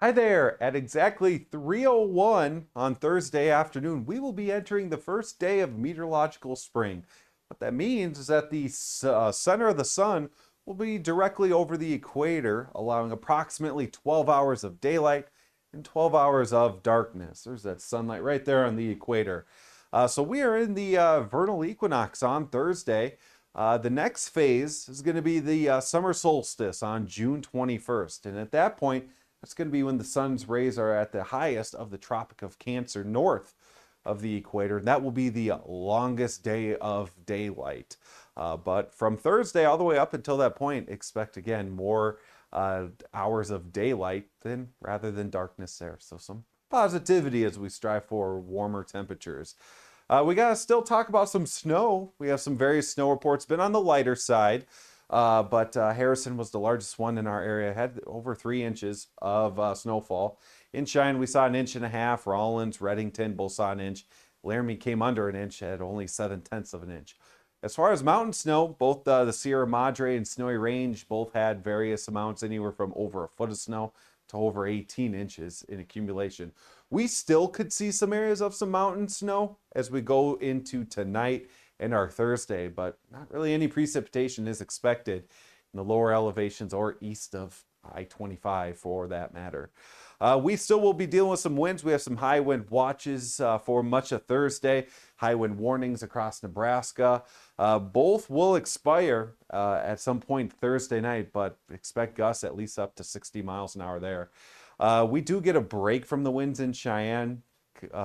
Hi there. At exactly 3:01 on Thursday afternoon, we will be entering the first day of meteorological spring. What that means is that the center of the sun will be directly over the equator, allowing approximately 12 hours of daylight and 12 hours of darkness. There's that sunlight right there on the equator. So we are in the vernal equinox on Thursday. The next phase is going to be the summer solstice on June 21st. And at that point, that's going to be when the sun's rays are at the highest of the Tropic of Cancer north of the equator. That will be the longest day of daylight. But from Thursday all the way up until that point, expect again more hours of daylight rather than darkness there. So some positivity as we strive for warmer temperatures. We got to still talk about some snow. We have some various snow reports, been on the lighter side. But Harrison was the largest one in our area, had over 3 inches of snowfall. In Cheyenne, we saw an inch and a half. Rawlins, Reddington both saw an inch. Laramie came under an inch at only 7/10 of an inch. As far as mountain snow, both the Sierra Madre and Snowy Range both had various amounts, anywhere from over a foot of snow to over 18 inches in accumulation. We still could see some areas of some mountain snow as we go into tonight and our Thursday, but not really any precipitation is expected in the lower elevations or east of I-25 for that matter. We still will be dealing with some winds. We have some high wind watches for much of Thursday, high wind warnings across Nebraska. Both will expire at some point Thursday night, but expect gusts at least up to 60 miles an hour there. We do get a break from the winds in Cheyenne,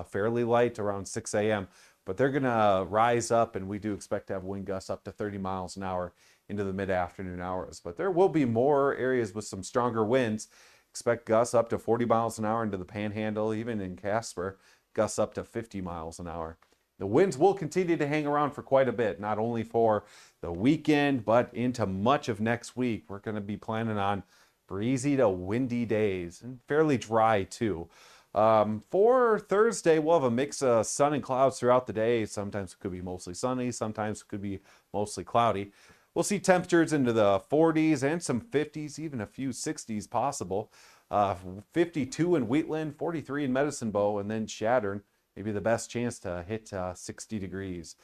fairly light around 6 a.m., but they're going to rise up, and we do expect to have wind gusts up to 30 miles an hour into the mid-afternoon hours. But there will be more areas with some stronger winds. Expect gusts up to 40 miles an hour into the Panhandle, even in Casper, gusts up to 50 miles an hour. The winds will continue to hang around for quite a bit, not only for the weekend, but into much of next week. We're going to be planning on breezy to windy days and fairly dry too. For Thursday, we'll have a mix of sun and clouds throughout the day. Sometimes it could be mostly sunny, sometimes it could be mostly cloudy. We'll see temperatures into the 40s and some 50s, even a few 60s possible. 52 in Wheatland, 43 in Medicine Bow, and then Shattern, maybe the best chance to hit 60 degrees.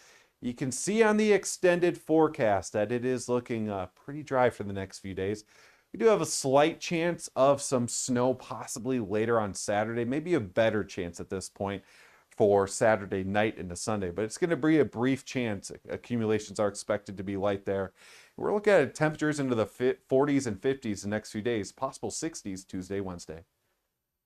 You can see on the extended forecast that it is looking pretty dry for the next few days. We do have a slight chance of some snow possibly later on Saturday, maybe a better chance at this point for Saturday night into Sunday, but it's going to be a brief chance. Accumulations are expected to be light there. We're looking at temperatures into the 40s and 50s the next few days, possible 60s Tuesday, Wednesday.